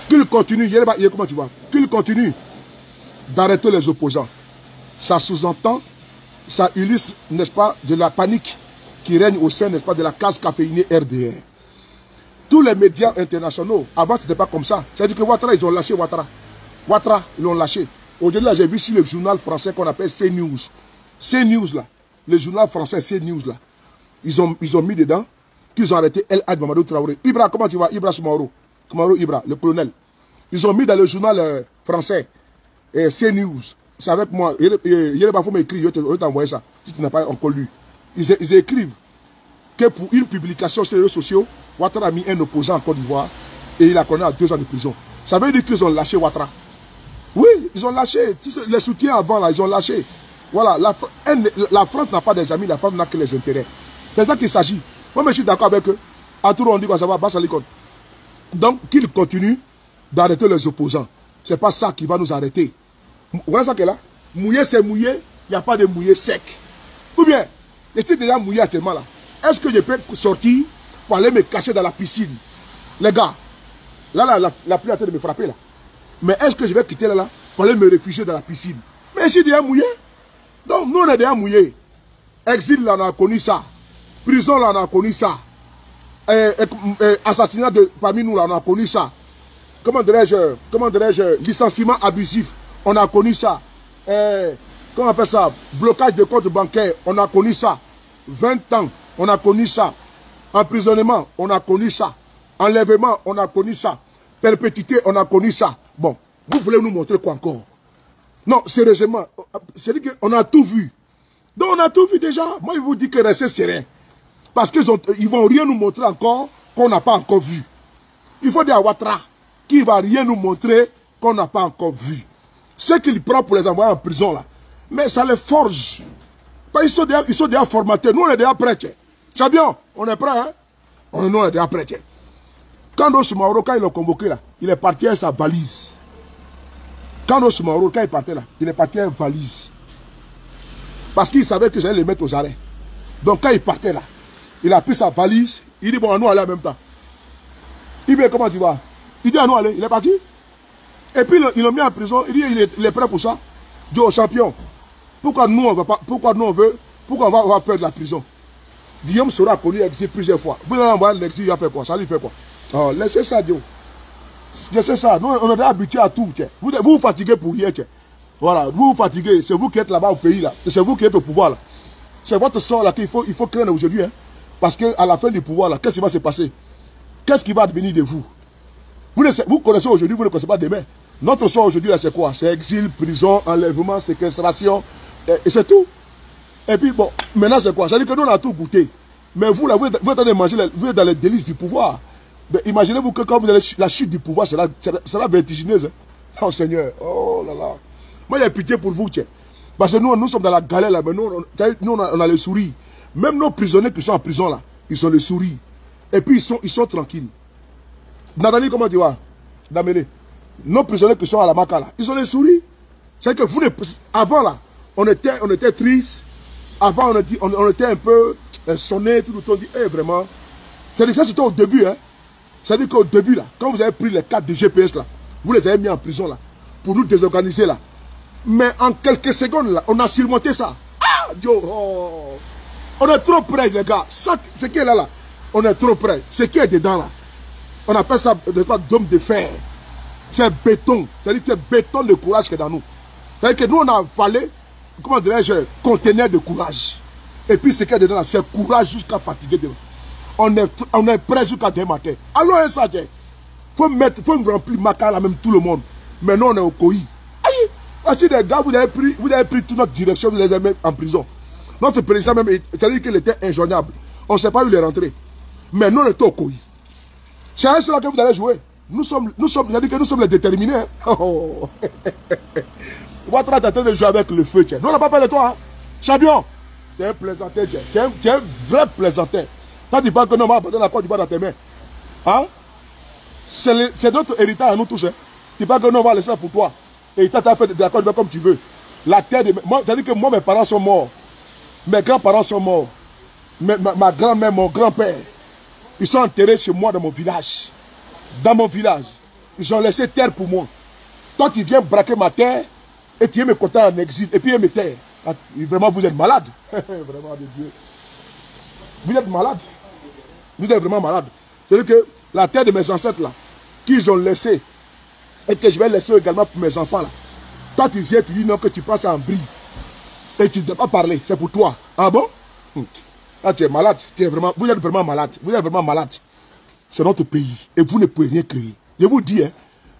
Qu'il continue, comment tu vois, qu'il continue d'arrêter les opposants. Ça sous-entend, ça illustre, n'est-ce pas, de la panique qui règne au sein, n'est-ce pas, de la case caféinée RDR. Tous les médias internationaux, avant ce n'était pas comme ça. C'est-à-dire que Ouattara, ils ont lâché Ouattara. Ouattara, ils l'ont lâché. Aujourd'hui, là, j'ai vu sur le journal français qu'on appelle CNews. CNews, là, le journal français CNews, là, ils ont mis dedans qu'ils ont arrêté El Hadj Mamadou Traoré. Ibra, comment tu vas? Ibra Soumaoro. Soumaoro Ibra, le colonel. Ils ont mis dans le journal français CNews. C'est avec moi. Il n'y a pas m'écrire, je vais t'envoyer ça. Si tu n'as pas encore lu. Ils écrivent que pour une publication sur les réseaux sociaux, Ouattara a mis un opposant en Côte d'Ivoire et il a condamné à 2 ans de prison. Ça veut dire qu'ils ont lâché Ouattara. Oui, ils ont lâché. Les soutiens avant, là, ils ont lâché. Voilà, la France n'a pas des amis, la France n'a que les intérêts. C'est ça qu'il s'agit. Moi, je suis d'accord avec eux. À tout le monde, on dit quoi ça va, Bassalikon. Donc, qu'ils continuent d'arrêter les opposants. Ce n'est pas ça qui va nous arrêter. Vous voyez ça qu'elle a? Mouiller, c'est mouiller. Il n'y a pas de mouiller sec. Ou bien, est-il déjà mouillé actuellement là? Est-ce que je peux sortir pour aller me cacher dans la piscine? Les gars, la pluie est en train de me frapper là. Mais est-ce que je vais quitter là pour aller me réfugier dans la piscine? Mais je suis déjà mouillé. Donc, nous, on est déjà mouillé. Exil, là, on a connu ça. Prison, là, on a connu ça. Assassinat parmi nous, là, on a connu ça. Comment dirais-je, licenciement abusif, on a connu ça. Comment on appelle ça? Blocage de comptes bancaires, on a connu ça. 20 ans, on a connu ça. Emprisonnement, on a connu ça. Enlèvement, on a connu ça. Perpétuité, on a connu ça. Bon, vous voulez nous montrer quoi encore? Non, sérieusement, c'est-à-dire qu'on a tout vu. Donc on a tout vu déjà. Moi, je vous dis que restez serein. Parce qu'ils ne vont rien nous montrer encore qu'on n'a pas encore vu. Il faut dire à Ouattara qu'il ne va rien nous montrer qu'on n'a pas encore vu. Ce qu'il prend pour les envoyer en prison, là, mais ça les forge. Ils sont déjà formatés. Nous, on est déjà prêts. C'est bien, on est prêts. Hein? Nous, on est déjà prêts. Quand Soumaoro, quand ils l'ont convoqué, là, il est parti avec sa valise. Quand Soumaoro, quand il partait là, il est parti avec sa valise. Parce qu'il savait que j'allais les mettre aux arrêts. Donc quand il partait là, il a pris sa valise, il dit bon, à nous aller en même temps. Il dit comment tu vas? Il dit à nous aller, il est parti. Et puis ils l'ont mis en prison, il dit il est prêt pour ça. Dit au champion, pourquoi nous on va pas, pourquoi nous on veut, pourquoi on va avoir peur de la prison? Guillaume Soro a connu l'exil plusieurs fois. Vous allez envoyer l'exil, il a fait quoi? Ça lui fait quoi? Oh, laissez ça, Dieu. Je sais ça, nous on est habitués à tout. Vous vous fatiguez pour rien. Voilà, vous vous fatiguez, c'est vous qui êtes là-bas au pays là, c'est vous qui êtes au pouvoir là. C'est votre sort là qu'il faut craindre aujourd'hui. Hein? Parce qu'à la fin du pouvoir là, qu'est-ce qui va se passer? Qu'est-ce qui va advenir de vous? Vous connaissez aujourd'hui, vous ne connaissez pas demain. Notre sort aujourd'hui là, c'est quoi? C'est exil, prison, enlèvement, séquestration, et c'est tout. Et puis bon, maintenant c'est quoi? Ça veut dire que nous on a tout goûté. Mais vous là, vous êtes en train de manger, vous êtes dans les délices du pouvoir. Imaginez-vous que quand vous allez, la chute du pouvoir sera vertigineuse. Hein? Oh Seigneur, oh là là. Moi, il y a pitié pour vous, tiens. Parce que nous sommes dans la galère là, mais nous on a les souris. Même nos prisonniers qui sont en prison là, ils ont les souris. Et puis ils sont tranquilles. Nathalie, comment tu vas? Damélé. Nos prisonniers qui sont à la Maca là, ils ont les souris. C'est que vous, avant là, on était triste. Avant, on était un peu sonné, tout le temps. On dit, vraiment. C'est-à-dire que ça, c'était au début, hein. C'est-à-dire qu'au début là, quand vous avez pris les cartes de GPS là, vous les avez mis en prison là, pour nous désorganiser là. Mais en quelques secondes, là, on a surmonté ça. Ah, Dieu, oh. On est trop près, les gars. Ce qui est là, on est trop près. Ce qui est dedans, là, on appelle ça d'homme de fer. C'est béton. C'est-à-dire que c'est béton de courage qui est dans nous. C'est-à-dire que nous, on a avalé, comment dirais-je, conteneur de courage. Et puis, ce qui est dedans, là, c'est courage jusqu'à fatiguer. On est prêt jusqu'à demain matin. Allons, un ça, il faut remplir Maca, là, même tout le monde. Mais nous, on est au Koyi. Aïe! Voici des gars, vous avez pris toute notre direction, vous les avez mis en prison. Notre président même, c'est-à-dire qu'il était injoignable. On ne sait pas où il est rentré. Mais nous, on est au Koyi. C'est à cela que vous allez jouer. C'est-à-dire que nous sommes les déterminés. Hein? Oh. Ouattara est en train de jouer avec le feu. Tiens. Nous, on n'a pas peur de toi. Hein? Champion, tu es un plaisantin. Tu es un vrai plaisantin. Quand tu parles que non, on va apporter la Côte d'Ivoire dans tes mains. Hein? C'est notre héritage à nous tous. Hein? Tu parles que non, on va laisser ça pour toi. Et tu as fait de la Côte d'Ivoire comme tu veux. La terre de... C'est-à-dire que moi, mes parents sont morts. Mes grands-parents sont morts. Ma grand-mère, mon grand-père, ils sont enterrés chez moi dans mon village. dans mon village. Ils ont laissé terre pour moi. Toi, tu viens braquer ma terre et tu viens me compter en exil et puis me taire. Ah, vraiment, vous êtes malade. Vraiment, de Dieu. Vous êtes malade. Vous êtes vraiment malade. C'est-à-dire que la terre de mes ancêtres, là, qu'ils ont laissé, et que je vais laisser également pour mes enfants, là. Toi, tu viens, tu dis non, que tu passes en brie. Et tu ne dois pas parler. C'est pour toi. Ah bon? Ah, tu es malade. Tu es vraiment, vous êtes vraiment malade. Vous êtes vraiment malade. C'est notre pays. Et vous ne pouvez rien créer. Je vous dis, hein.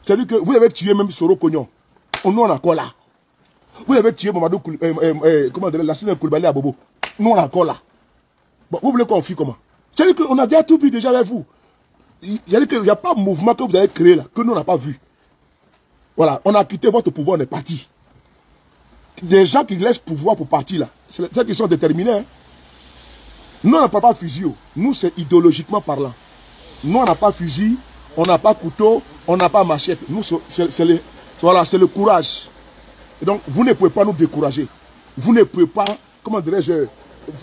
C'est-à-dire que vous avez tué même Soro Cognon. Nous, on est encore là. Vous avez tué Mamadou comment dire, Lassine Koulibaly à Bobo. Nous, on est encore là. Bon, vous voulez qu'on fuit comment? C'est-à-dire qu'on a déjà tout vu déjà avec vous. C'est-à-dire qu'il n'y a pas de mouvement que vous avez créé là, que nous, on n'a pas vu. Voilà, on a quitté votre pouvoir, on est parti. Des gens qui laissent pouvoir pour partir là, c'est ceux qui sont déterminés. Hein. Nous, on n'a pas fusil. Nous, c'est idéologiquement parlant. Nous, on n'a pas fusil, on n'a pas couteau, on n'a pas machette. Nous, c'est le courage. Et donc, vous ne pouvez pas nous décourager. Vous ne pouvez pas, comment dirais-je,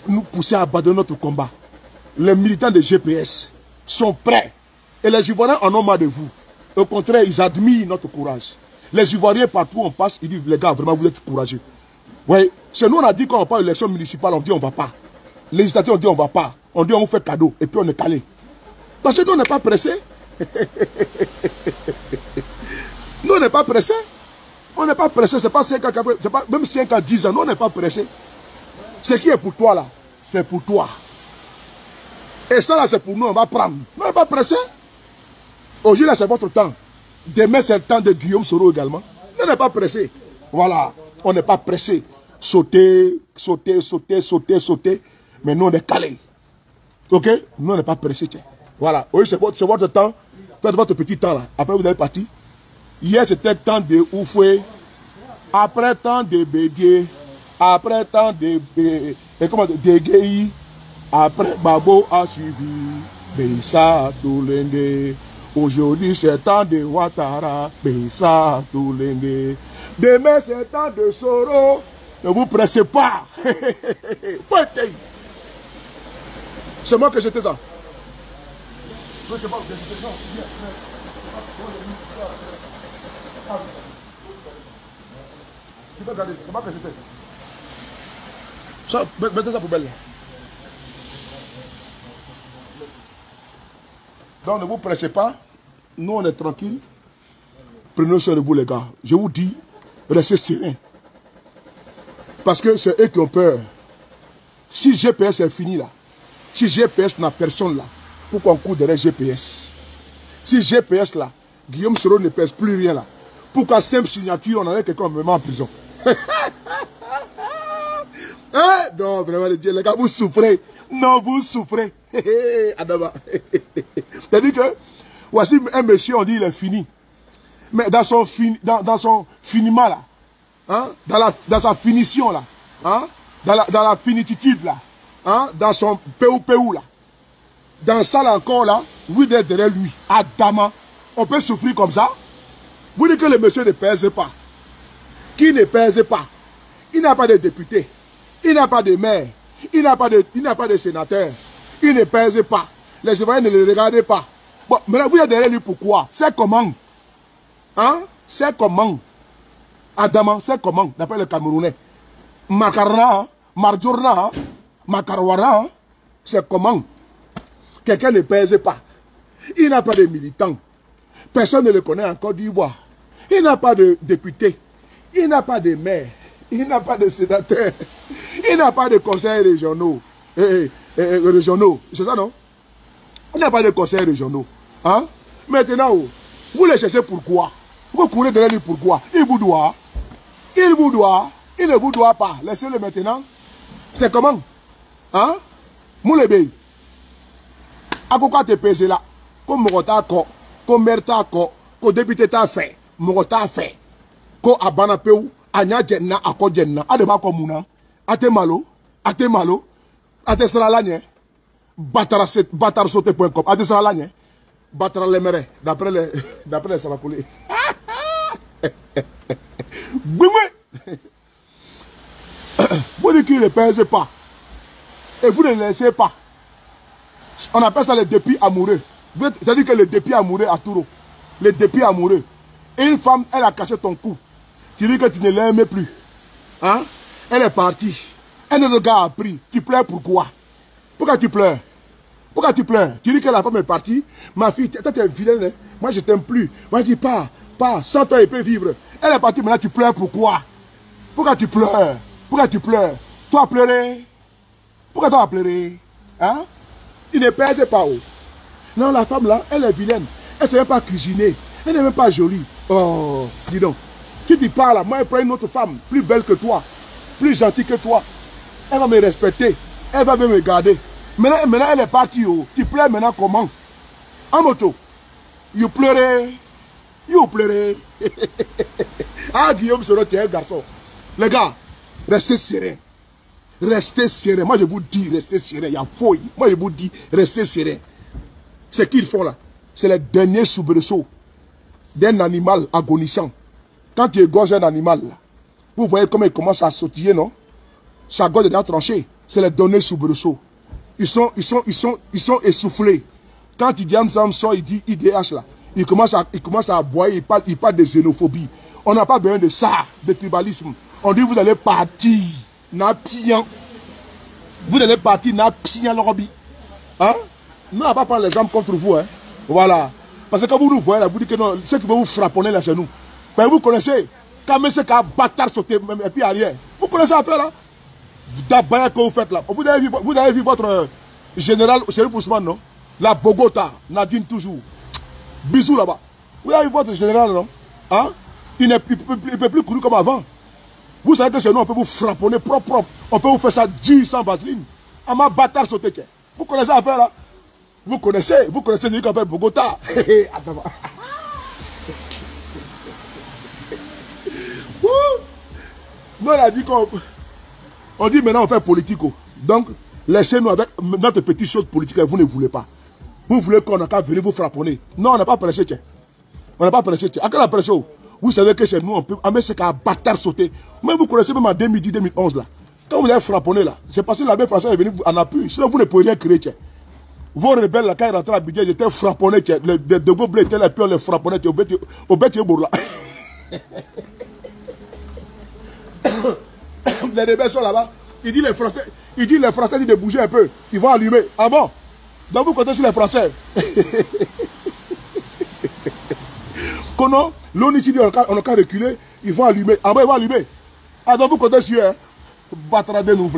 nous pousser à abandonner notre combat. Les militants de GPS sont prêts. Et les Ivoiriens en ont marre de vous. Au contraire, ils admirent notre courage. Les Ivoiriens, partout où on passe, ils disent, les gars, vraiment, vous êtes courageux. Oui, c'est nous, on a dit qu'on va pas à l'élection municipale, on dit on ne va pas. Législative, on dit on ne va pas. On dit on vous fait cadeau. Et puis on est calé. Parce que nous, on n'est pas pressés. Nous, on n'est pas pressés. On n'est pas pressés. Ce n'est pas 5 ans, même 5 ans, 10 ans. Nous, on n'est pas pressés. Ce qui est pour toi, là, c'est pour toi. Et ça, là, c'est pour nous. On va prendre. Nous, on n'est pas pressés. Aujourd'hui, là, c'est votre temps. Demain, c'est le temps de Guillaume Soro également. Nous, on n'est pas pressés. Voilà. On n'est pas pressés. Sauter, sauter, sauter, sauter, sauter. Mais nous, on est calés. Ok? Nous, on n'est pas pressés. Tiens. Voilà. Oui, c'est votre temps. Faites votre petit temps là. Après, vous allez partir. Hier, c'était temps de Oufoué. Après, temps de Bédié. Après, temps de Guéhi. Après, Babo a suivi. Beissa Toulenge. Aujourd'hui, c'est temps de Ouattara. Beissa Toulenge. Demain, c'est temps de Soro. Ne vous pressez pas. C'est moi que j'étais ça. Ça, mettez ça poubelle là. Donc ne vous pressez pas. Nous on est tranquille. Prenez soin de vous les gars. Je vous dis, restez serein. Parce que c'est eux qui ont peur. Si GPS est fini là, si GPS n'a personne là, pour qu'on court derrière GPS. Si GPS là, Guillaume Soro ne pèse plus rien là, pour qu'à simple signature, on en ait quelqu'un vraiment en prison. Hein? Non, vraiment, les gars, vous souffrez. Non, vous souffrez. Adama. C'est-à-dire que, voici un monsieur, on dit il est fini. Mais dans son finiment là, hein? Dans sa finition là, hein? Dans la finitude là, hein? Dans son peu là, dans ça là encore là, vous êtes derrière lui, Adama. On peut souffrir comme ça. Vous dites que le monsieur ne pèse pas. Qui ne pèse pas? Il n'a pas de député. Il n'a pas de maire. Il n'a pas de sénateur. Il ne pèse pas. Les Ivoiriens ne le regardent pas. Bon, maintenant vous êtes derrière lui pourquoi? C'est comment? Hein? C'est comment? Adama, c'est comment? D'après le Camerounais. Makarna, Marjorna, Makarwara, c'est comment? Quelqu'un ne pèse pas. Il n'a pas de militants. Personne ne le connaît en Côte d'Ivoire. Il n'a pas de député. Il n'a pas de maire. Il n'a pas de sénateur. Il n'a pas de conseils régionaux. Régionaux. C'est ça, non? Il n'a pas de conseils régionaux. Hein? Maintenant, vous les cherchez pourquoi? Vous courez derrière lui pourquoi? Il vous doit. Il vous doit. Il ne vous doit pas. Laissez-le maintenant. C'est comment? Hein? Moulébé. À quoi te pèse là? Comme Morota ko, comme Merta ko, comme député t'a fait, Morota fait, comme Abana Peu, Anya Jenna, Ako Jenna, Adeba Komuna, Atemalo, Atestralanye, batarsote.com, Atestralanye, Batralemere, d'après les Sarakoulé. Boumé! Vous dites qu'il ne pèse pas. Et vous ne le laissez pas. On appelle ça le dépit amoureux. C'est-à-dire que le dépit amoureux à Touro. Le dépit amoureux. Et une femme, elle a caché ton cou. Tu dis que tu ne l'aimes plus. Hein? Elle est partie. Un autre gars a pris. Tu pleures pourquoi? Pourquoi tu pleures? Pourquoi tu pleures? Tu dis que la femme est partie. Ma fille, toi tu es vilaine. Hein? Moi je t'aime plus. Moi je dis pas. Sans toi elle peut vivre. Elle est partie, maintenant tu pleures pourquoi? Pourquoi tu pleures? Pourquoi tu pleures? Toi pleurer? Pourquoi toi pleurer? Hein? Il ne pèse pas haut. Non, la femme là, elle est vilaine. Elle ne sait même pas cuisiner. Elle n'est même pas jolie. Oh, dis donc. Qui tu parles, moi, je prends une autre femme, plus belle que toi, plus gentille que toi. Elle va me respecter. Elle va même me garder. Maintenant elle est partie. Oh. Tu pleures maintenant comment? En moto. You pleurais. You pleurais. Ah, Guillaume Soro, tu es un garçon. Les gars, restez sereins. Restez sereins. Moi, je vous dis, restez sereins. Il y a fouille. Moi, je vous dis, restez sereins. Ce qu'ils font là, c'est le dernier soubresaut d'un animal agonisant. Quand tu égorges un animal, là, vous voyez comment il commence à sautiller, non? Sa gorge est déjà tranchée. C'est le dernier soubresaut. Ils sont essoufflés. Quand il dit Amzamso, il dit IDH là. Il commence à aboyer, il parle de xénophobie. On n'a pas besoin de ça, de tribalisme. On dit vous allez partir, napian. Vous allez partir, napian l'orobi. Hein? Non, on ne va pas prendre les armes contre vous. Hein? Voilà. Parce que quand vous nous voyez là, vous dites que non, ceux qui vont vous frapponner là, c'est nous. Mais vous connaissez, quand même ce qu'un bâtard sauté, et puis arrière. Vous connaissez un peu là? D'abord que vous faites là. Vous avez vu votre général, Chérif Ousmane, non? La Bogota, Nadine toujours. Bisous là-bas. Vous avez vu votre général, non? Hein? Il ne peut plus courir comme avant. Vous savez que chez nous, on peut vous frapponner propre. On peut vous faire ça 10 sans vaseline. À ma bâtard sauté. Vous connaissez l'affaire là? Vous connaissez celui qui appelle Bogota. Nous, on a dit qu'on dit maintenant on fait politique. Donc, laissez-nous avec notre petite chose politique. Vous ne voulez pas. Vous voulez qu'on a qu'à venir vous frapponner. Non, on n'a pas pressé. On n'a pas pressé. À quelle pression? Vous savez que c'est nous, on peut. Mais c'est qu'un bâtard sauter. Mais vous connaissez même en 2010-2011 là. Quand vous avez frapponné là, c'est parce que l'armée française est venue en appui. Sinon, vous ne pouvez rien créer. Vos rebelles là, quand ils rentraient à Abidjan, ils étaient frapponnés. De vos blés étaient là, puis on les frapponnait au bête bourla. Les rebelles sont là-bas. Il dit les Français disent de bouger un peu. Ils vont allumer. Ah bon? Donc vous comptez sur les Français. Quand l'ONU dit on n'a qu'à reculer, ils vont allumer. Ah bon, ils vont allumer. Ah donc vous comptez sur eux. Battra de nous.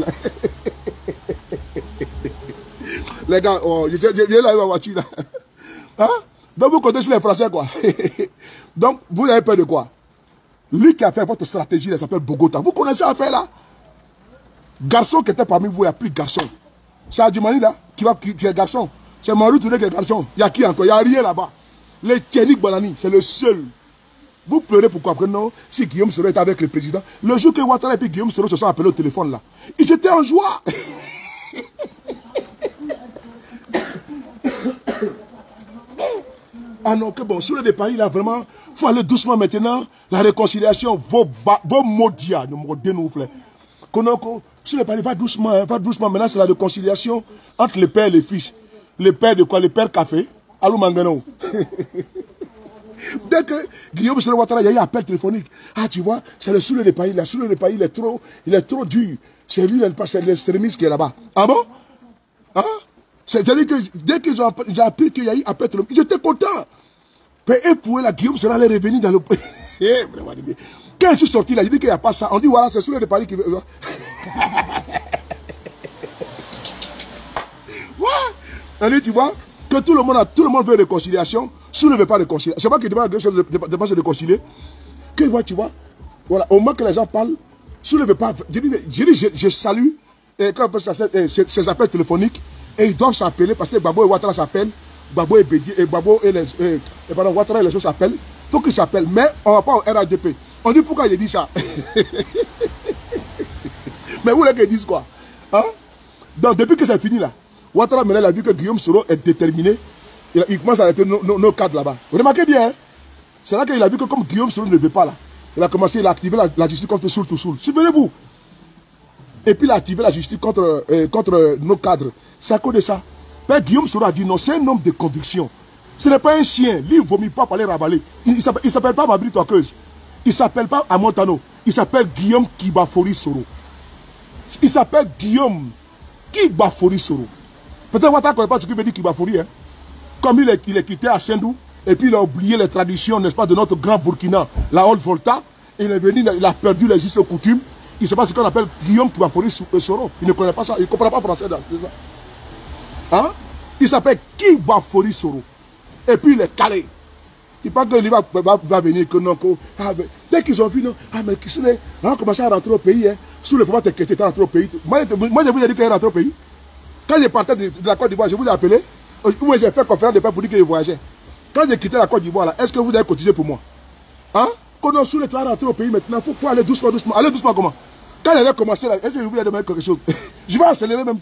Les gars, oh, je viens là, là. Hein? Donc vous comptez sur les Français quoi. Donc vous avez peur de quoi? Lui qui a fait votre stratégie, il s'appelle Bogota. Vous connaissez l'affaire là? Garçon qui était parmi vous, il n'y a plus de garçon. C'est Adjumani là, qui est garçon. C'est Marou Touré qui est garçon. Il y a qui encore? Il n'y a rien là-bas. Les Tchénik Banani, c'est le seul. Vous pleurez pourquoi? Après non, si Guillaume Soro était avec le président, le jour que Ouattara et puis Guillaume Soro se sont appelés au téléphone là, ils étaient en joie. Ah non, que bon, sur le pays là, vraiment, il faut aller doucement maintenant. La réconciliation, vos maudits, nous dénouflent. Sur le pays, va doucement, hein, va doucement. Maintenant, c'est la réconciliation entre les pères et les fils. Les pères de quoi? Les pères café. Allô Mangano. Dès que Guillaume Soro Ouattara, il y a eu un appel téléphonique. Ah, tu vois, c'est le Soulé des pays là. Soulé des pays, il est trop dur. C'est lui, c'est l'extrémiste qui est là-bas. Ah bon? Hein? C'est-à-dire que dès qu'ils ont appris qu'il y a eu un appel téléphonique, ils étaient contents. Et pour la Guillaume Soro allait revenir dans le pays. Quand je suis sorti là, je dis qu'il n'y a pas ça. On dit voilà, c'est Soulé des pays qui veut. On dit, tu vois, que tout le monde veut réconciliation. Sous ne veut pas réconcilier. C'est pas qu'il demande de pas se réconcilier. Que tu vois, voilà, au moment que les gens parlent, Sous ne veut pas. Je salue ces appels téléphoniques et ils doivent s'appeler parce que Babo et Ouattara s'appellent. Babo et Bédi et Babo et Ouattara et les autres s'appellent. Il faut qu'ils s'appellent, mais on ne va pas au RADP. On dit pourquoi il dit ça. Mais vous voulez qu'ils disent quoi? Hein? Donc depuis que c'est fini là, Ouattara maintenant a vu que Guillaume Soro est déterminé. Il commence à arrêter nos cadres là-bas. Vous remarquez bien, hein? C'est là qu'il a vu que comme Guillaume Soro ne veut pas là, il a commencé à activer la justice contre Soul to Soul. Souvenez-vous. Et puis il a activé la justice contre nos cadres. C'est à cause de ça. Père Guillaume Soro a dit non, c'est un homme de conviction. Ce n'est pas un chien. Lui, il ne vomit pas pour aller ravaler. Il ne s'appelle pas Mabri Toakeuse. Il ne s'appelle pas Amontano. Il s'appelle Guillaume Kibafori Soro. Il s'appelle Guillaume Kibafori Soro. Peut-être que vous ne connaissez pas ce qu'il veut dire Kibafori. Hein? Comme il est quitté à Sendou, et puis il a oublié les traditions, n'est-ce pas, de notre grand Burkina, la Haute Volta. Il est venu, il a perdu les us et coutumes. Il ne sait pas ce qu'on appelle Guillaume Kibafori Soro. Il ne connaît pas ça. Il ne comprend pas français. Hein? Il s'appelle Kibafori Soro. Et puis il est calé. Il pense qu'il va venir que non. Dès qu'ils ont vu, non, mais qui sont on a commencé à rentrer au pays. Hein, sous le format que tu es rentré au pays. Moi, je vous ai dit qu'il est rentré au pays. Quand je partais de la Côte d'Ivoire, je vous ai appelé. Où j'ai fait conférence de paix pour dire que je voyageais. Quand j'ai quitté la Côte d'Ivoire, est-ce que vous avez cotisé pour moi? Hein? Quand on sous tu vas rentrer au pays maintenant, il faut aller doucement, doucement. Allez doucement comment? Quand j'avais commencé là, est-ce que vous avez demandé quelque chose? Je vais accélérer même.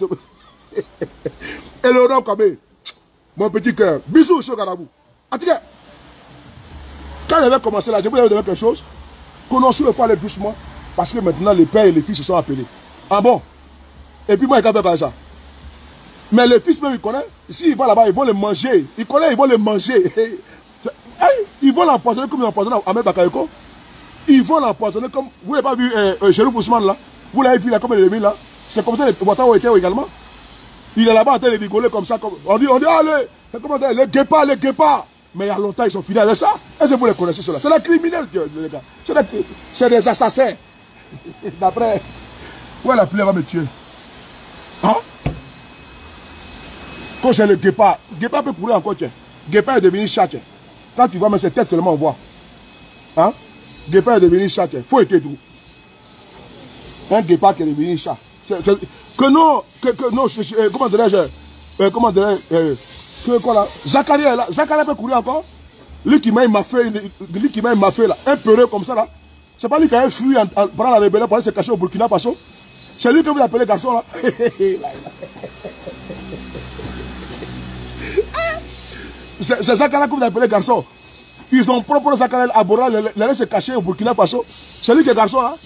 Et Laurent Kabé, mon petit cœur, bisous sur Garabou. Attiquez. Quand j'avais commencé là, je vous avais demandé quelque chose. Qu'on a su le pas aller doucement. Parce que maintenant, les pères et les fils se sont appelés. Ah bon? Et puis moi, je vais faire ça. Mais les fils même, ils connaissent. S'ils vont là-bas, ils vont les manger. Ils connaissent, ils vont les manger. Ils vont l'empoisonner comme ils l'empoisonnent à Ahmed Bakayoko. Ils vont l'empoisonner comme... Vous n'avez pas vu Chérif Ousmane là? Vous l'avez vu là, comme il est mis là? C'est comme ça les Ouattara étaient également. Il est là-bas en train de rigoler comme ça. Comme... On dit, allez, comment dire, les guépards. Mais il y a longtemps, ils sont finis avec ça. Est-ce que vous les connaissez cela? C'est des criminels, les gars. C'est des assassins. D'après, où la pluie va me tuer? Hein? Quand c'est le guépard peut courir encore, tiens. Guépard est devenu chat, tiens. Quand tu vois, mais ses têtes seulement on voit. Hein? Guépard est devenu chat, tiens. Faut être tout. Un guépard qui est devenu chat. Comment dirais-je, Zachary est là. Zachary peut courir encore. Lui qui m'a fait là, un peureux comme ça là. C'est pas lui qui a fui pendant la rébellion pour aller se cacher au Burkina Faso. C'est lui que vous appelez garçon là. C'est Zachary que vous appelez garçon. Ils ont propre Zachary à Bora, les se cacher au Burkina Faso. C'est lui qui est garçon là.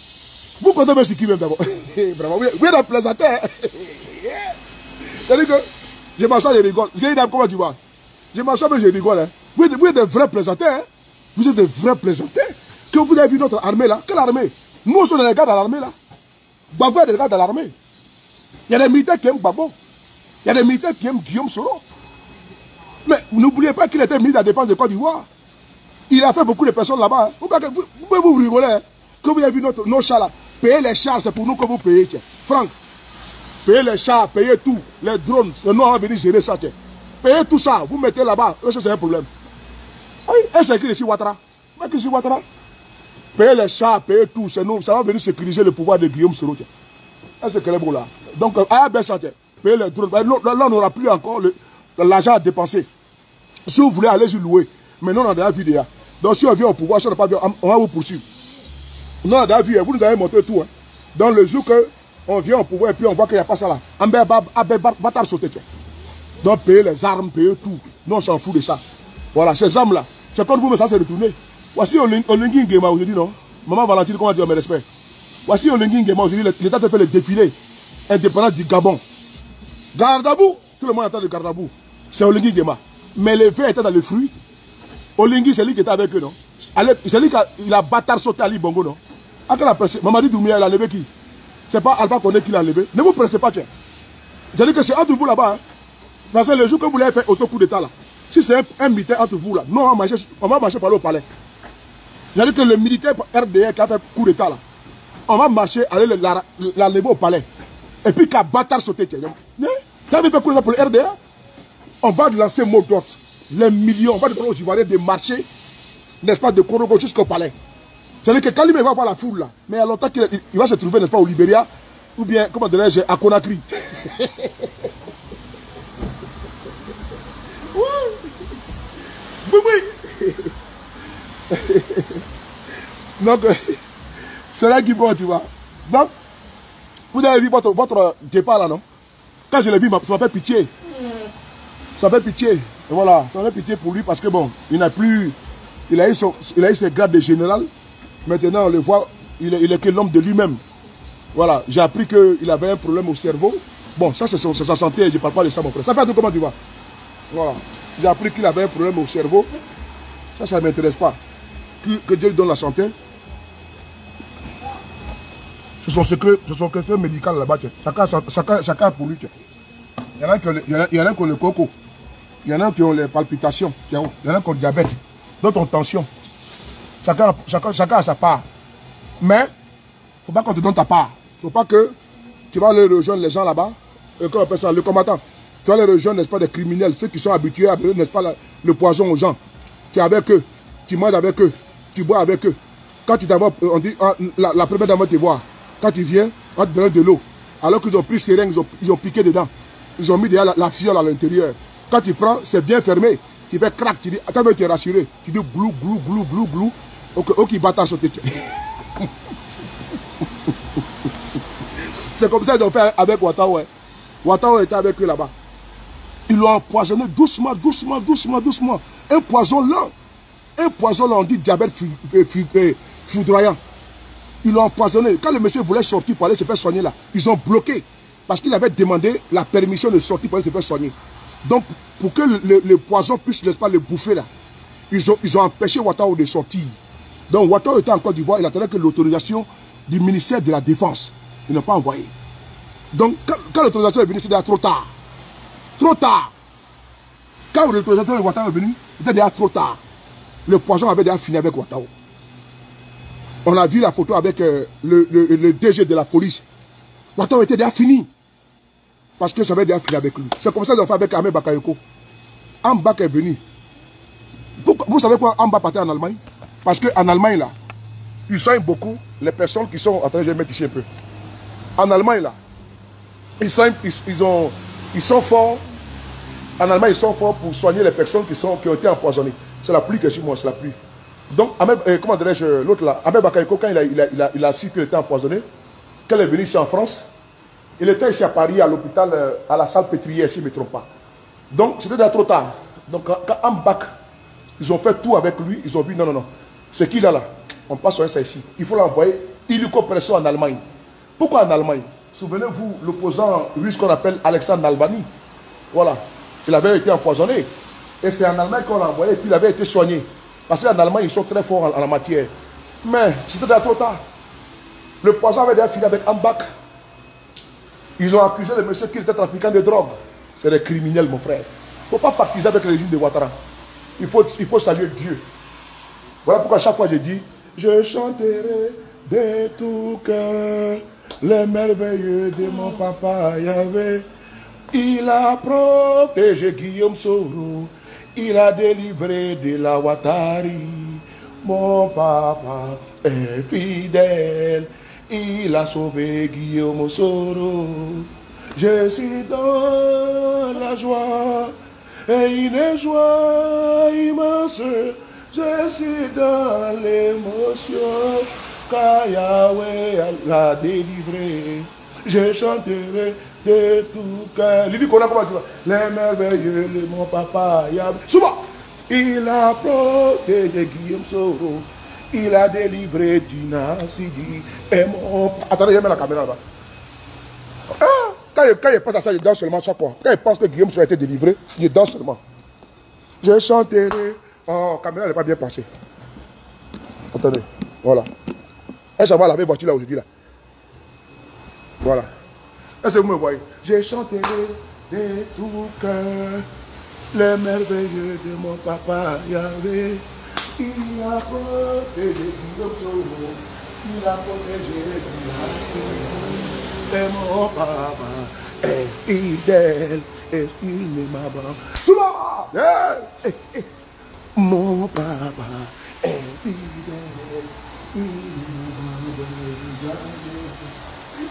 Vous comptez même ce qui vient d'abord. Bravo, vous êtes un plaisanteur. C'est-à-dire que je m'assois, je rigole. Zéidab, comment tu vois? Je m'assois, mais je rigole. Hein. Vous êtes des vrais plaisanteurs. Hein. Vous êtes des vrais plaisanteurs. Que vous avez vu notre armée là? Quelle armée? Nous, on sommes des gars dans l'armée là. Gbagbo est des gars dans l'armée. Il y a des militaires qui aiment Gbagbo. Il y a des militaires qui aiment Guillaume Soro. Mais n'oubliez pas qu'il était ministre de la Défense de Côte d'Ivoire. Il a fait beaucoup de personnes là-bas. Hein. Vous rigolez. Hein. Que vous avez vu nos chars là. Payez les chars, c'est pour nous que vous payez. Tiens. Franck. Payez les chars, payez tout. Les drones, nous on va venir gérer ça. Tiens. Payez tout ça, vous mettez là-bas. Ça c'est un problème. Oui, et c'est écrit ici Ouattara. Mais qui c'est Ouattara? Payez les chars, payez tout. C'est nous, ça va venir sécuriser le pouvoir de Guillaume Soro. Et c'est quel est bon là. Donc, ça, payez les drones. Là, on n'aura plus encore l'argent à dépenser. Si vous voulez aller louer, mais nous on a déjà vu déjà. Donc si on vient au pouvoir, si on n'a pas vu, on va vous poursuivre. Nous on a déjà vu, vous nous avez montré tout. Hein. Dans le jour que on vient au pouvoir et puis on voit qu'il n'y a pas ça là. Bâtard sauté. Donc payez les armes, payez tout. Nous on s'en fout de ça. Voilà, ces armes là, c'est quand vous me ça s'est retourné. Voici Olingi Nguema aujourd'hui, non? Maman Valentine, comment dire mes respects? Voici Olingi Nguema aujourd'hui, l'État te fait le défilé indépendant du Gabon. Gardabou, tout le monde entend le Gardabou. C'est Olingi Nguema. Mais les verts étaient dans les fruits. Olingi, c'est lui qui était avec eux, non? C'est lui qui a bâtard sauté à Ali Bongo, non? Mamadi Doumbouya, il a levé qui? C'est pas Alpha Condé qui l'a levé. Ne vous pressez pas, tiens. C'est-à-dire que c'est entre vous là-bas. Hein. Parce que le jour que vous l'avez fait auto-coup d'État là, si c'est un militaire entre vous là, non, on va marcher par là au palais. C'est-à-dire que le militaire RDR qui a fait coup d'État là, on va marcher, aller la lever au palais. Et puis qu'à bâtard sauter, tiens. Tu as fait coup d'État pour le RDR? On va lancer mot d'ordre. Les millions, on va demander aux Ivoiriens de marcher, n'est-ce pas, de Korogo jusqu'au palais. C'est-à-dire que quand il va voir la foule là, mais il y a longtemps qu'il va se trouver, n'est-ce pas, au Libéria, ou bien, comment dirais-je, à Conakry. Oui. Donc, c'est là qu'il va, tu vois. Donc, vous avez vu votre départ là, non? Quand je l'ai vu, ça m'a fait pitié. Ça m'a fait pitié. Et voilà, ça m'a fait pitié pour lui parce que bon, il n'a plus. Il a eu ses grades de général. Maintenant, on le voit, il est que l'homme de lui-même. Voilà, j'ai appris qu'il avait un problème au cerveau. Bon, ça c'est sa santé, je ne parle pas de ça, mon frère. Ça fait tout comment tu vas? Voilà. J'ai appris qu'il avait un problème au cerveau. Ça ne m'intéresse pas. Que Dieu lui donne la santé. C'est son secret médical là-bas. Chacun pour lui. Il y en a qui ont le coco. Il y en a qui ont les palpitations. Il y en a qui ont le diabète. D'autres ont tension. Chacun a sa part. Mais, il ne faut pas qu'on te donne ta part. Il ne faut pas que tu vas aller rejoindre les gens là-bas. Comment on appelle ça? Le combattant. Tu vas aller rejoindre, n'est-ce pas, des criminels. Ceux qui sont habitués à donner, n'est-ce pas, le poison aux gens. Tu es avec eux. Tu manges avec eux. Tu bois avec eux. Quand tu t'envoies, on dit, la première dame va te voir. Quand tu viens, on va te donner de l'eau. Alors qu'ils ont pris seringue, ils ont piqué dedans. Ils ont mis derrière la fiole à l'intérieur. Quand tu prends, c'est bien fermé. Tu fais crack, tu dis, attends, tu es rassuré. Tu dis glou, glou, glou, glou, glou. Ok, bâtard sur tes pieds. C'est comme ça qu'ils ont fait avec Ouattara. Ouattara était avec eux là-bas. Ils l'ont empoisonné doucement, doucement, doucement, doucement. Un poison lent. Un poison lent, on dit diabète foudroyant. Ils l'ont empoisonné. Quand le monsieur voulait sortir pour aller se faire soigner là, ils ont bloqué. Parce qu'il avait demandé la permission de sortir pour aller se faire soigner. Donc, pour que le poison puisse, n'est-ce pas, le bouffer là, ils ont empêché Ouattara de sortir. Donc, Ouattara était en Côte d'Ivoire, il attendait que l'autorisation du ministère de la Défense. Ils n'ont pas envoyé. Donc, quand l'autorisation est venue, c'était déjà trop tard. Trop tard. Quand l'autorisation de Ouattara est venue, c'était déjà trop tard. Le poison avait déjà fini avec Ouattara. On a vu la photo avec le DG de la police. Ouattara était déjà fini. Parce que ça avait déjà fini avec lui. C'est comme ça qu'ils ont fait avec Ahmed Bakayoko. Ambak est venu. Vous savez quoi, Ambak partait en Allemagne? Parce qu'en Allemagne, là, ils soignent beaucoup les personnes qui sont... Attendez, je vais mettre ici un peu. En Allemagne, là, ils sont forts. En Allemagne, ils sont forts pour soigner les personnes qui ont été empoisonnées. C'est la pluie que je suis moi, c'est la pluie. Donc, comment dirais-je, l'autre là, Ahmed Bakayoko, quand il a su qu'il était empoisonné, quand il est venu ici en France, il était ici à Paris, à l'hôpital, à la salle pétrière, si je ne me trompe pas. Donc, c'était déjà trop tard. Donc, quand Ambak, ils ont fait tout avec lui, ils ont dit non, non, non. Ce qu'il a là, on passe sur ça ici. Il faut l'envoyer illico presso en Allemagne. Pourquoi en Allemagne? Souvenez-vous, l'opposant russe qu'on appelle Alexandre Navalny. Voilà. Il avait été empoisonné. Et c'est en Allemagne qu'on l'a envoyé et puis il avait été soigné. Parce qu'en Allemagne, ils sont très forts en la matière. Mais c'était déjà trop tard. Le poison avait déjà fini avec Ambak. Ils ont accusé le monsieur qu'il était trafiquant de drogue. C'est des criminels, mon frère. Il ne faut pas partiser avec le régime de Ouattara. Il faut saluer Dieu. Voilà pourquoi chaque fois je dis, je chanterai de tout cœur les merveilleux de mon papa Yahvé. Il a protégé Guillaume Soro. Il a délivré de la Ouattari. Mon papa est fidèle. Il a sauvé Guillaume Soro. Je suis dans la joie et une joie immense. Je suis dans l'émotion car Yahweh l'a délivré. Je chanterai de tout cœur. Lui dit qu'on a comment tu vois? Les merveilleux de mon papa Yahweh. Souvent, il a protégé Guillaume Soro. Il a délivré Dina Sidi et mon... Attendez, je mets la caméra là-bas. Quand il pense à ça, il danse seulement chaque fois. Quand il pense que Guillaume Soro a été délivré, il danse seulement. Je chanterai. Oh, la caméra n'est pas bien passée. Attendez, voilà. Est-ce que ça va laver la voiture là aujourd'hui là? Voilà. Est-ce que vous me voyez? Je chanterai de tout cœur les merveilleux de mon papa Yahvé. Il a protégé Guillaume Soro. Il a protégé Guillaume. Et mon papa est fidèle et inimable. Souvent! Mon papa est fidèle,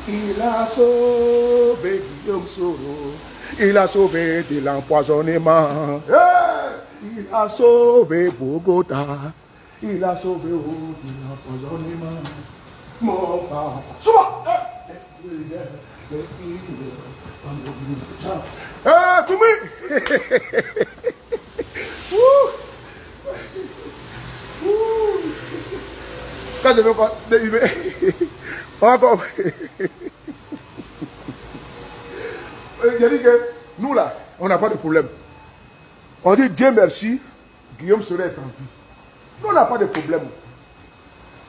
il a sauvé Guillaume Soro, il a sauvé de l'empoisonnement, il a sauvé Bogota, il a sauvé de l'empoisonnement. Mon papa, souvent! Quand je veux encore... Encore... J'ai dit que nous là, on n'a pas de problème. On dit Dieu merci, Guillaume serait en vie. Nous, on n'a pas de problème.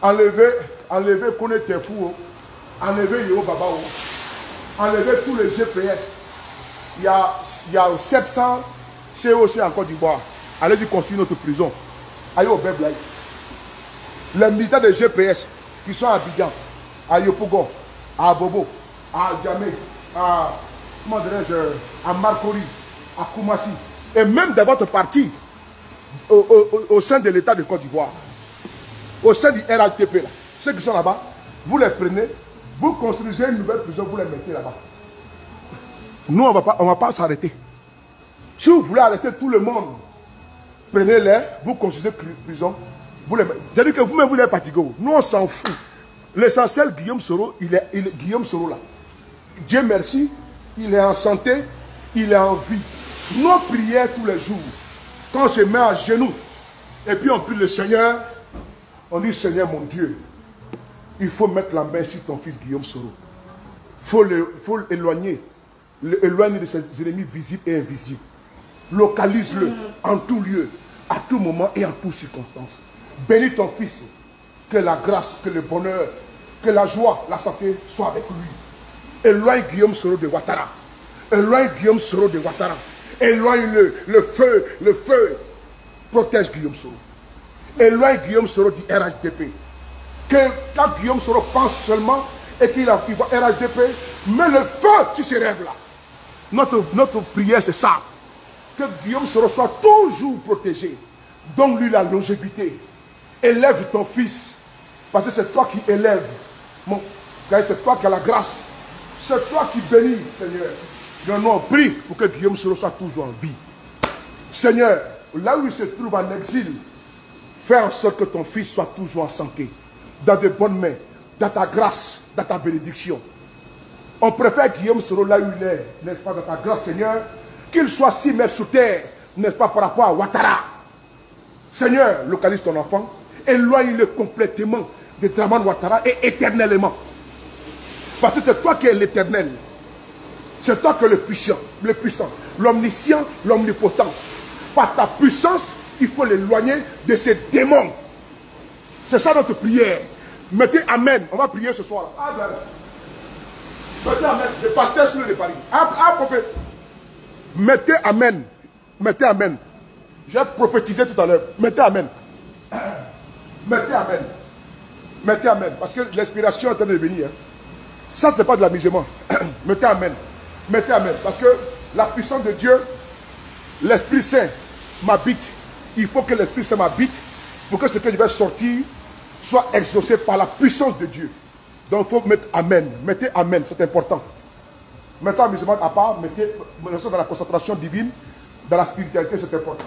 Enlevez Kone Tefou, enlevez Yo Babao, enlevez tous les GPS. Il y a 700 COC en Côte d'Ivoire. Allez-y construire notre prison. Allez au Beblaï. Les militaires de GPS qui sont à Abidjan, à Yopougon, à Bobo, à Djamé, à, comment dirais-je, à Marcory, à Koumassi, et même de votre parti, au sein de l'État de Côte d'Ivoire, au sein du RATP, là, ceux qui sont là-bas, vous les prenez, vous construisez une nouvelle prison, vous les mettez là-bas. Nous, on ne va pas s'arrêter. Si vous voulez arrêter tout le monde, prenez-les, vous construisez prison, vous les mettez. C'est-à-dire que vous-même, vous les fatiguez. Nous, on s'en fout. L'essentiel, Guillaume Soro, il est Guillaume Soro là. Dieu merci, il est en santé, il est en vie. Nos prières tous les jours, quand on se met à genoux, et puis on prie le Seigneur, on dit Seigneur mon Dieu, il faut mettre la main sur ton fils Guillaume Soro. Il faut l'éloigner de ses ennemis visibles et invisibles. Localise-le en tout lieu, à tout moment et en toutes circonstances. Bénis ton fils, que la grâce, que le bonheur, que la joie, la santé soient avec lui. Éloigne Guillaume Soro de Ouattara. Éloigne Guillaume Soro de Ouattara. Éloigne le feu protège Guillaume Soro. Éloigne Guillaume Soro du RHDP. Que quand Guillaume Soro pense seulement et qu'il voit RHDP, mais le feu sur ses rêves là. Notre prière c'est ça. Que Guillaume Soro soit toujours protégé. Donne-lui la longévité. Élève ton fils. Parce que c'est toi qui élèves. C'est toi qui as la grâce. C'est toi qui bénis, Seigneur. Nous on prie pour que Guillaume Soro soit toujours en vie. Seigneur, là où il se trouve en exil, fais en sorte que ton fils soit toujours en santé, dans de bonnes mains, dans ta grâce, dans ta bénédiction. On préfère Guillaume Soro là où il est, n'est-ce pas, dans ta grâce, Seigneur, qu'il soit 6 mètres sous terre, n'est-ce pas, par rapport à Ouattara. Seigneur, localise ton enfant, éloigne-le complètement de Dramane Ouattara et éternellement. Parce que c'est toi qui es l'éternel. C'est toi qui es le puissant, l'omniscient, l'omnipotent. Par ta puissance, il faut l'éloigner de ces démons. C'est ça notre prière. Mettez Amen. On va prier ce soir. Mettez Amen. Le pasteur sur le Paris. Mettez Amen. Mettez Amen. J'ai prophétisé tout à l'heure. Mettez Amen. Mettez Amen. Mettez Amen. Parce que l'inspiration est en train de venir. Ça, ce n'est pas de l'amusement. Mettez Amen. Mettez Amen. Parce que la puissance de Dieu, l'Esprit Saint m'habite. Il faut que l'Esprit Saint m'habite pour que ce que je vais sortir soit exaucé par la puissance de Dieu. Donc il faut mettre Amen. Mettez Amen, c'est important. Mettez amusement à part, mettez dans la concentration divine, dans la spiritualité, c'est important.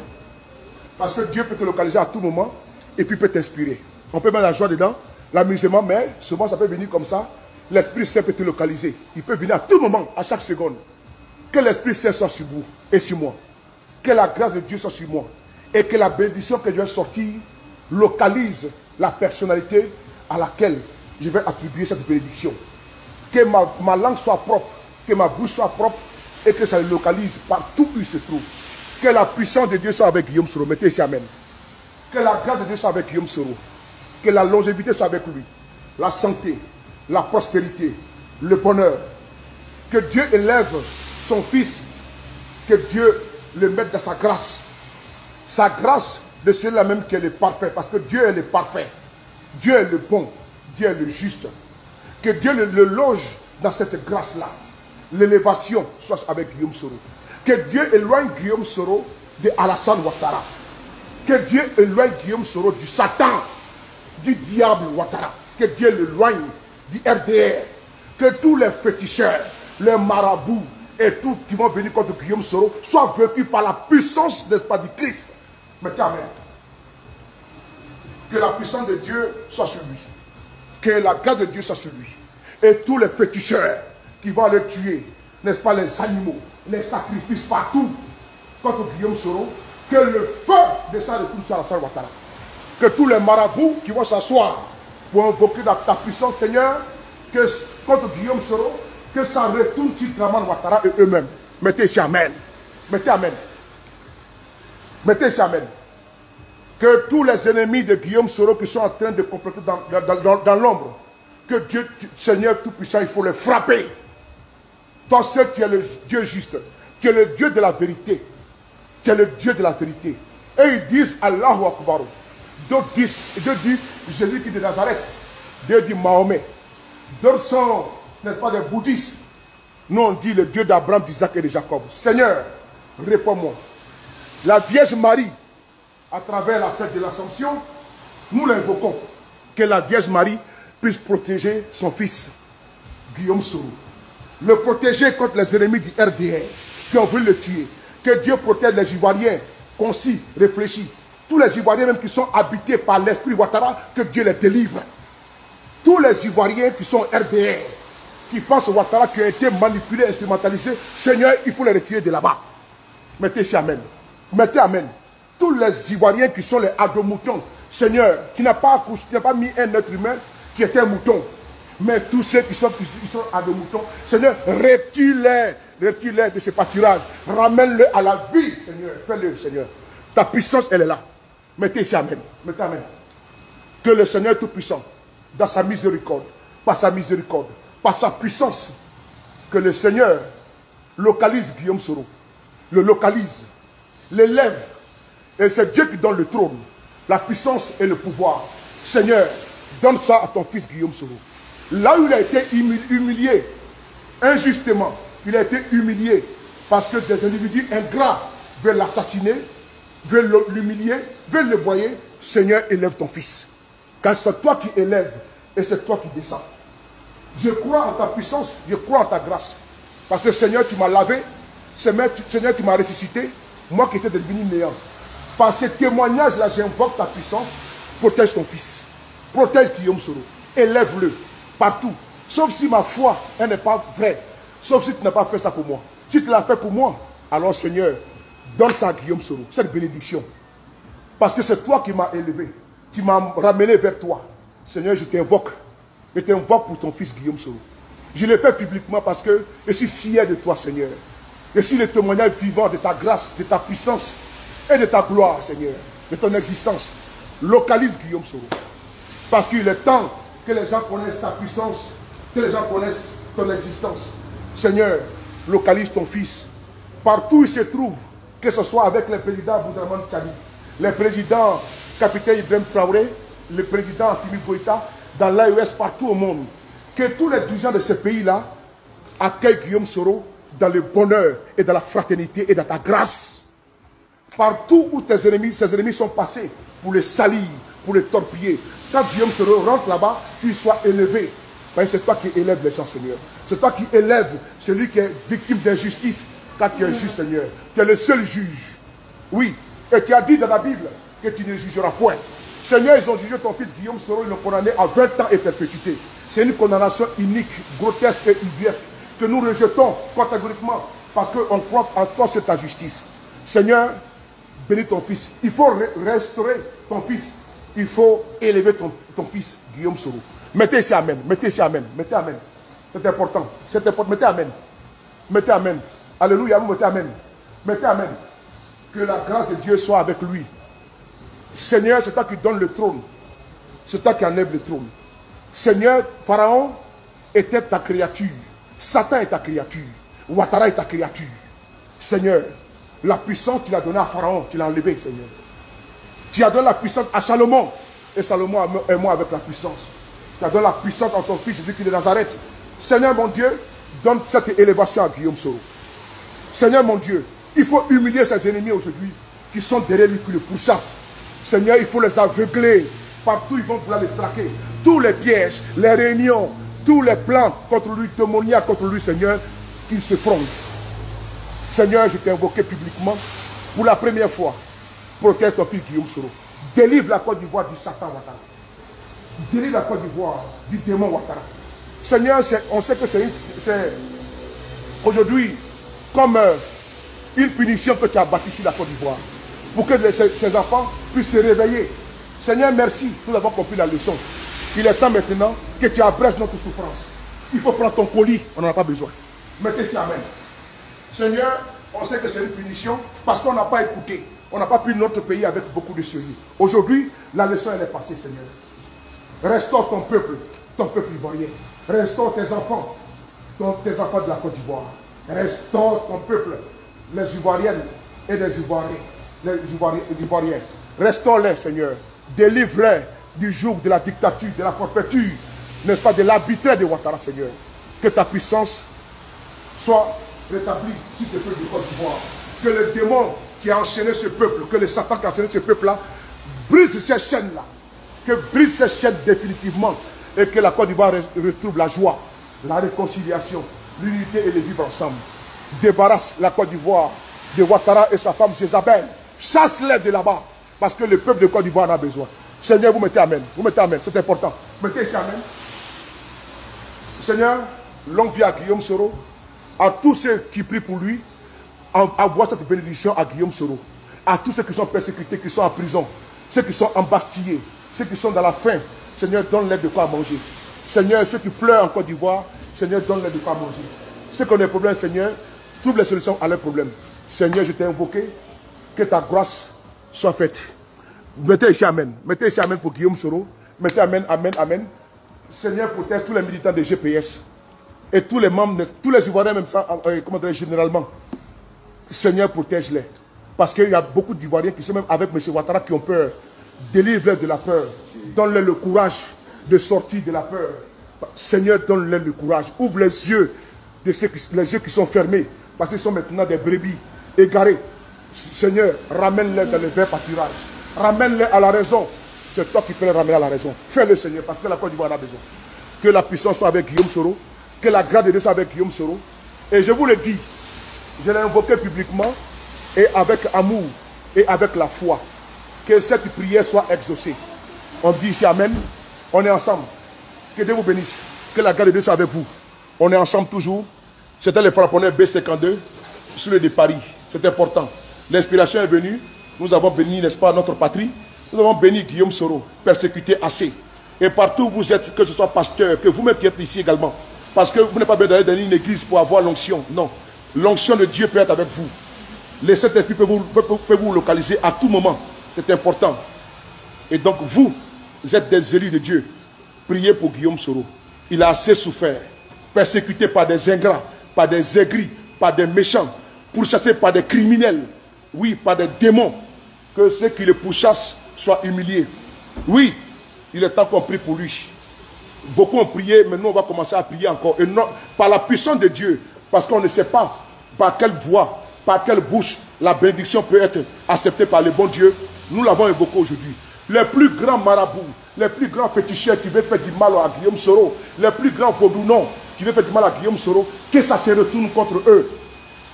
Parce que Dieu peut te localiser à tout moment et puis peut t'inspirer. On peut mettre la joie dedans, l'amusement, mais souvent ça peut venir comme ça. L'Esprit Saint peut te localiser. Il peut venir à tout moment, à chaque seconde. Que l'Esprit Saint soit sur vous et sur moi. Que la grâce de Dieu soit sur moi. Et que la bénédiction que je vais sortir localise la personnalité à laquelle je vais attribuer cette bénédiction. Que ma langue soit propre, que ma bouche soit propre et que ça le localise partout où il se trouve. Que la puissance de Dieu soit avec Guillaume Soro. Mettez ici Amen. Que la grâce de Dieu soit avec Guillaume Soro. Que la longévité soit avec lui. La santé, la prospérité, le bonheur. Que Dieu élève son fils. Que Dieu le mette dans sa grâce. Sa grâce de celui-là même qu'elle est parfaite. Parce que Dieu est le parfait. Dieu est le bon. Dieu est le juste. Que Dieu le loge dans cette grâce-là. L'élévation soit avec Guillaume Soro. Que Dieu éloigne Guillaume Soro de Alassane Ouattara. Que Dieu éloigne Guillaume Soro du Satan, du diable Ouattara. Que Dieu l'éloigne du RDR. Que tous les féticheurs, les marabouts et tous qui vont venir contre Guillaume Soro soient vaincus par la puissance, n'est-ce pas, du Christ. Mettez Amen. Que la puissance de Dieu soit sur lui. Que la grâce de Dieu soit sur lui. Et tous les féticheurs qui vont le tuer, n'est-ce pas, les animaux, les sacrifices partout contre Guillaume Soro, que le feu descende de tout ça à Alassane Ouattara. Que tous les marabouts qui vont s'asseoir pour invoquer ta puissance, Seigneur, que contre Guillaume Soro, que ça retourne sur Dramane Ouattara et eux-mêmes. Mettez ici Amen. Mettez Amen. Mettez ça, amen. Que tous les ennemis de Guillaume Soro qui sont en train de comploter dans l'ombre, que Dieu, Seigneur Tout-Puissant, il faut les frapper. Toi seul, tu es le Dieu juste. Tu es le Dieu de la vérité. Tu es le Dieu de la vérité. Et ils disent Allahu Akbar. D'autres disent Jésus-Christ de Nazareth. D'autres disent Mahomet. D'autres sont, n'est-ce pas, des bouddhistes. Nous, on dit le Dieu d'Abraham, d'Isaac et de Jacob. Seigneur, réponds-moi. La Vierge Marie, à travers la fête de l'Assomption, nous l'invoquons. Que la Vierge Marie puisse protéger son fils, Guillaume Soro. Le protéger contre les ennemis du RDR qui ont voulu le tuer. Que Dieu protège les Ivoiriens, concis, réfléchis. Tous les Ivoiriens même qui sont habités par l'esprit Ouattara, que Dieu les délivre. Tous les Ivoiriens qui sont RDR, qui pensent au Ouattara, qui ont été manipulés, instrumentalisés, Seigneur, il faut les retirer de là-bas. Mettez ici Amen. Mettez Amen. Tous les Ivoiriens qui sont les adomoutons, Seigneur, tu n'as pas mis un être humain qui était un mouton. Mais tous ceux qui sont adomoutons, Seigneur, retire-les de ce pâturage. Ramène-le à la vie, Seigneur. Fais-le, Seigneur. Ta puissance, elle est là. Mettez ici Amen. Mettez Amen. Que le Seigneur Tout-Puissant, dans sa miséricorde, par sa puissance, que le Seigneur localise Guillaume Soro, le localise, l'élève. Et c'est Dieu qui donne le trône, la puissance et le pouvoir. Seigneur, donne ça à ton fils Guillaume Soro. Là où il a été humilié, injustement, il a été humilié parce que des individus ingrats veulent l'assassiner, veulent l'humilier, veulent le broyer. Seigneur, élève ton fils. Car c'est toi qui élèves et c'est toi qui descends. Je crois en ta puissance, je crois en ta grâce. Parce que Seigneur, tu m'as lavé, Seigneur, tu m'as ressuscité, moi qui étais devenu néant. Par ces témoignages-là, j'invoque ta puissance, protège ton fils. Protège Guillaume Soro. Élève-le partout. Sauf si ma foi, elle n'est pas vraie. Sauf si tu n'as pas fait ça pour moi. Si tu l'as fait pour moi, alors Seigneur, donne ça à Guillaume Soro, cette bénédiction. Parce que c'est toi qui m'as élevé. Tu m'as ramené vers toi. Seigneur, je t'invoque. Je t'invoque pour ton fils Guillaume Soro. Je le fais publiquement parce que je suis fier de toi, Seigneur. Je suis le témoignage vivant de ta grâce, de ta puissance et de ta gloire, Seigneur, de ton existence. Localise Guillaume Soro. Parce qu'il est temps que les gens connaissent ta puissance, que les gens connaissent ton existence. Seigneur, localise ton fils. Partout où il se trouve, que ce soit avec le président Boudraman Tchani, le président capitaine Ibrahim Traoré, le président Assimi Goïta, dans l'AES partout au monde. Que tous les dirigeants de ce pays-là accueillent Guillaume Soro dans le bonheur et dans la fraternité et dans ta grâce. Partout où ses ennemis sont passés pour les salir, pour les torpiller. Quand Guillaume Soro rentre là-bas, qu'il soit élevé. C'est toi qui élèves les gens, Seigneur. C'est toi qui élèves celui qui est victime d'injustice. Quand tu es juste, Seigneur. Tu es le seul juge. Oui. Et tu as dit dans la Bible que tu ne jugeras point. Seigneur, ils ont jugé ton fils Guillaume Soro, ils l'ont condamné à 20 ans et perpétuité. C'est une condamnation unique, grotesque et ubuesque que nous rejetons catégoriquement parce qu'on croit en toi sur ta justice. Seigneur, bénis ton fils. Il faut restaurer ton fils. Il faut élever ton fils Guillaume Soro. Mettez ici Amen. Mettez ici Amen. Mettez Amen. C'est important. C'est important. Mettez Amen. Mettez Amen. Alléluia. Vous mettez Amen. Mettez Amen. Que la grâce de Dieu soit avec lui. Seigneur, c'est toi qui donnes le trône. C'est toi qui enlèves le trône. Seigneur, Pharaon était ta créature. Satan est ta créature. Ouattara est ta créature. Seigneur, la puissance tu l'as donnée à Pharaon, tu l'as enlevée, Seigneur. Tu as donné la puissance à Salomon. Et Salomon est moi avec la puissance. Tu as donné la puissance à ton fils Jésus-Christ de Nazareth. Seigneur mon Dieu, donne cette élévation à Guillaume Soro. Seigneur mon Dieu, il faut humilier ses ennemis aujourd'hui qui sont derrière lui, qui le pourchassent. Seigneur, il faut les aveugler. Partout, ils vont vouloir les traquer. Tous les pièges, les réunions, tous les plans contre lui, démoniaques contre lui, Seigneur, qu'ils se frondent. Seigneur, je t'ai invoqué publiquement pour la première fois. Protège ton fils Guillaume Soro. Délivre la Côte d'Ivoire du Satan Ouattara. Délivre la Côte d'Ivoire du démon Ouattara. Seigneur, on sait que c'est aujourd'hui comme une punition que tu as bâtie sur la Côte d'Ivoire. Pour que ces enfants puissent se réveiller. Seigneur, merci. Nous avons compris la leçon. Il est temps maintenant que tu abrèges notre souffrance. Il faut prendre ton colis. On n'en a pas besoin. Mettez-y Amen. Seigneur, on sait que c'est une punition parce qu'on n'a pas écouté. On n'a pas pris notre pays avec beaucoup de sérieux. Aujourd'hui, la leçon, elle est passée, Seigneur. Restaure ton peuple ivoirien. Restaure tes enfants de la Côte d'Ivoire. Restaure ton peuple, les Ivoiriennes et les Ivoiriens. Restaure-les, Seigneur. Délivre-les du joug de la dictature, de la forfaiture, n'est-ce pas, de l'arbitraire de Ouattara, Seigneur. Que ta puissance soit rétablie sur ce peuple de Côte d'Ivoire. Que le démon qui a enchaîné ce peuple, que le Satan qui a enchaîné ce peuple-là, brise ces chaînes-là. Que brise ces chaînes définitivement. Et que la Côte d'Ivoire retrouve la joie, la réconciliation, l'unité et le vivre ensemble. Débarrasse la Côte d'Ivoire de Ouattara et sa femme Jézabel. Chasse-les de là-bas. Parce que le peuple de Côte d'Ivoire en a besoin. Seigneur, vous mettez Amen. Vous mettez Amen, c'est important. Mettez ici Amen. Seigneur, longue vie à Guillaume Soro. À tous ceux qui prient pour lui, envoie cette bénédiction à Guillaume Soro. À tous ceux qui sont persécutés, qui sont en prison, ceux qui sont embastillés, ceux qui sont dans la faim. Seigneur, donne-leur de quoi manger. Seigneur, ceux qui pleurent en Côte d'Ivoire, Seigneur, donne-leur de quoi manger. Ceux qui ont des problèmes, Seigneur, trouve les solutions à leurs problèmes. Seigneur, je t'ai invoqué, que ta grâce soit faite. Mettez ici Amen. Mettez ici Amen pour Guillaume Soro. Mettez Amen, Amen, Amen. Seigneur, protège tous les militants des GPS et tous les membres, tous les Ivoiriens, même ça, comment dire, généralement. Seigneur, protège-les. Parce qu'il y a beaucoup d'Ivoiriens qui sont même avec M. Ouattara qui ont peur. Délivre-les de la peur. Donne-leur le courage de sortir de la peur. Seigneur, donne-leur le courage. Ouvre les yeux de ceux les yeux qui sont fermés. Parce qu'ils sont maintenant des brebis égarés. Seigneur, ramène-les dans le vrai pâturage. Ramène-les à la raison. C'est toi qui peux les ramener à la raison. Fais-le, Seigneur, parce que la Côte d'Ivoire en a besoin. Que la puissance soit avec Guillaume Soro. Que la grâce de Dieu soit avec Guillaume Soro. Et je vous le dis, je l'ai invoqué publiquement et avec amour et avec la foi. Que cette prière soit exaucée. On dit ici Amen. On est ensemble. Que Dieu vous bénisse. Que la grâce de Dieu soit avec vous. On est ensemble toujours. C'était le frapponneur B52 sur le de Paris. C'est important. L'inspiration est venue. Nous avons béni, n'est-ce pas, notre patrie. Nous avons béni Guillaume Soro, persécuté assez. Et partout où vous êtes, que ce soit pasteur, que vous-même qui êtes ici également. Parce que vous n'avez pas besoin d'aller dans une église pour avoir l'onction. Non. L'onction de Dieu peut être avec vous. Le Saint-Esprit peut vous localiser à tout moment. C'est important. Et donc vous êtes des élus de Dieu. Priez pour Guillaume Soro. Il a assez souffert. Persécuté par des ingrats, par des aigris, par des méchants. Pourchassé par des criminels. Oui, par des démons. Que ceux qui le pourchassent soient humiliés. Oui, il est temps qu'on prie pour lui. Beaucoup ont prié, mais nous on va commencer à prier encore. Et non, par la puissance de Dieu. Parce qu'on ne sait pas par quelle voie, par quelle bouche la bénédiction peut être acceptée par le bon Dieu. Nous l'avons évoqué aujourd'hui. Les plus grands marabouts, les plus grands féticheurs qui veulent faire du mal à Guillaume Soro, les plus grands vaudounoms qui veulent faire du mal à Guillaume Soro, que ça se retourne contre eux.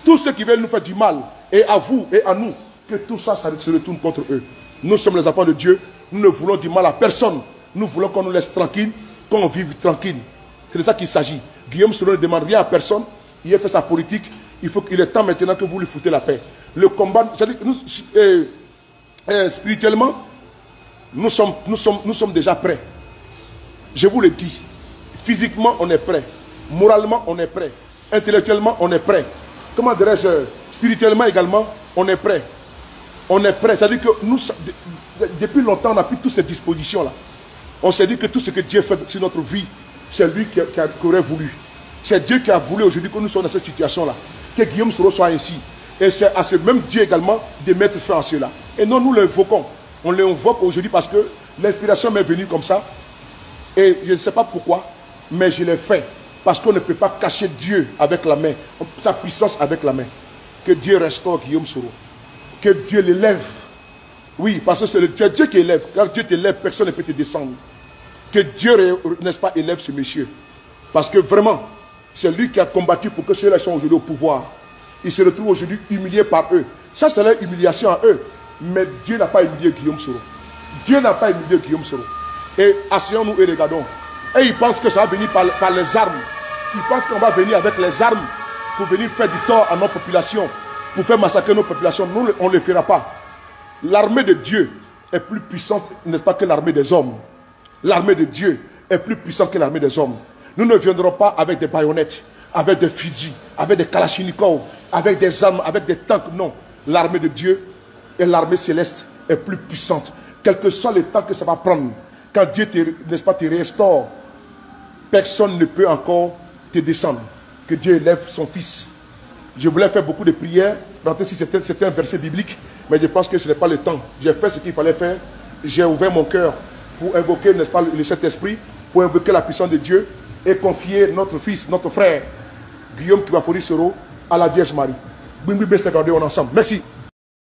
Tous ceux qui veulent nous faire du mal, et à vous et à nous, que tout ça, ça se retourne contre eux. Nous sommes les enfants de Dieu, nous ne voulons du mal à personne. Nous voulons qu'on nous laisse tranquille, qu'on vive tranquille. C'est de ça qu'il s'agit. Guillaume Soro ne demande rien à personne, il a fait sa politique, il est temps maintenant que vous lui foutez la paix. Le combat, c'est-à-dire que nous, spirituellement, nous sommes déjà prêts. Je vous le dis, physiquement on est prêt, moralement on est prêt, intellectuellement on est prêt. Comment dirais-je, spirituellement également, on est prêt. On est prêt. C'est-à-dire que nous, depuis longtemps, on a pris toutes ces dispositions-là. On s'est dit que tout ce que Dieu fait sur notre vie, c'est lui qui aurait voulu. C'est Dieu qui a voulu aujourd'hui que nous soyons dans cette situation-là. Que Guillaume Soro soit ainsi. Et c'est à ce même Dieu également de mettre fin à cela. Et non, nous l'invoquons. On l'invoque aujourd'hui parce que l'inspiration m'est venue comme ça. Et je ne sais pas pourquoi, mais je l'ai fait. Parce qu'on ne peut pas cacher Dieu avec la main, sa puissance avec la main. Que Dieu restaure Guillaume Soro. Que Dieu l'élève. Oui, parce que c'est Dieu qui élève. Quand Dieu t'élève, personne ne peut te descendre. Que Dieu, n'est-ce pas, élève ce monsieur. Parce que vraiment, c'est lui qui a combattu pour que ceux-là soient aujourd'hui au pouvoir. Il se retrouve aujourd'hui humilié par eux. Ça, c'est leur humiliation à eux. Mais Dieu n'a pas humilié Guillaume Soro. Dieu n'a pas humilié Guillaume Soro. Et asseyons-nous et regardons. Et ils pensent que ça va venir par les armes. Ils pensent qu'on va venir avec les armes pour venir faire du tort à nos populations, pour faire massacrer nos populations. Nous, on ne le fera pas. L'armée de Dieu est plus puissante, n'est-ce pas, que l'armée des hommes. L'armée de Dieu est plus puissante que l'armée des hommes. Nous ne viendrons pas avec des baïonnettes, avec des fusils, avec des kalachnikovs, avec des armes, avec des tanks. Non. L'armée de Dieu et l'armée céleste est plus puissante. Quel que soit le temps que ça va prendre, quand Dieu n'est-ce pas, te restaure, personne ne peut encore te descendre. Que Dieu élève son fils. Je voulais faire beaucoup de prières, rentrer si c'était un verset biblique, mais je pense que ce n'est pas le temps. J'ai fait ce qu'il fallait faire. J'ai ouvert mon cœur pour invoquer, n'est-ce pas, le Saint-Esprit, pour invoquer la puissance de Dieu et confier notre fils, notre frère, Guillaume Kibafori Soro, à la Vierge Marie. Bimbi Bessegardé, on est ensemble. Merci.